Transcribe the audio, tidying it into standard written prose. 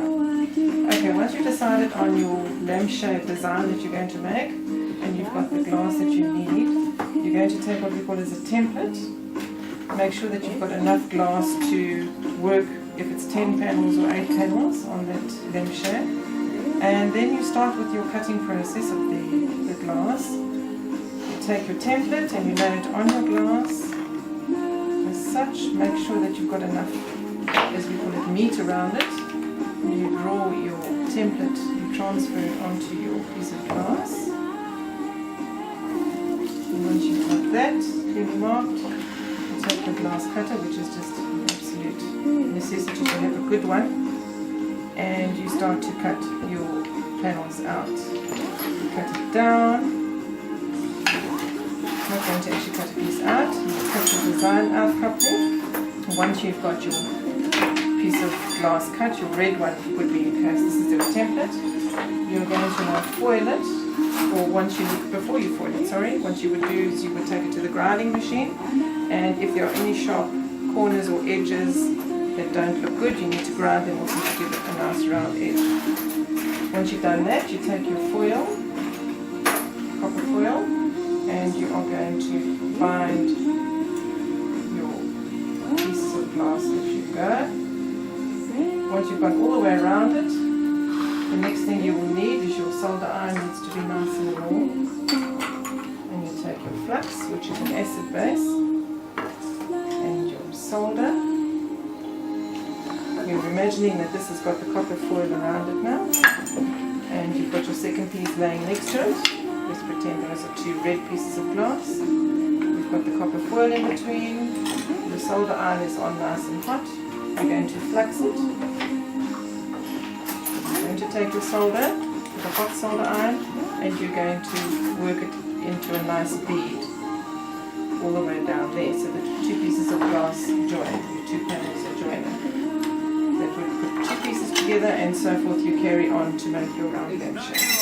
Okay, once you've decided on your lampshade design that you're going to make, and you've got the glass that you need, you're going to take what we call as a template. Make sure that you've got enough glass to work if it's 10 panels or 8 panels on that lampshade. And then you start with your cutting process of the glass. You take your template and you lay it on your glass. As such, make sure that you've got enough, as we call it, meat around it. And you draw your template, you transfer it onto your piece of glass. And once you've got that clearly marked, you take the glass cutter, which is just an absolute necessity to have a good one, and you start to cut your panels out. You cut it down. I'm not going to actually cut a piece out. You cut your design out properly. Once you've got your piece of glass cut, your red one would be in case this is your template, you're going to now foil it, or before you foil it, what you would do is you would take it to the grinding machine, and if there are any sharp corners or edges that don't look good, you need to grind them off to give it a nice round edge. Once you've done that, you take your foil, copper foil, and you are going to bind your pieces of glass as you go. Once you've gone all the way around it, the next thing you will need is your solder iron. Needs to be nice and warm. And you take your flux, which is an acid base, and your solder. You're imagining that this has got the copper foil around it now, and you've got your second piece laying next to it. Let's pretend those are two red pieces of glass. We've got the copper foil in between. The solder iron is on nice and hot. You're going to flux it. You're going to take your solder with a hot solder iron, and you're going to work it into a nice bead all the way down there, so that two pieces of glass join, your two panels are joining. That would put two pieces together, and so forth. You carry on to make your round lampshade.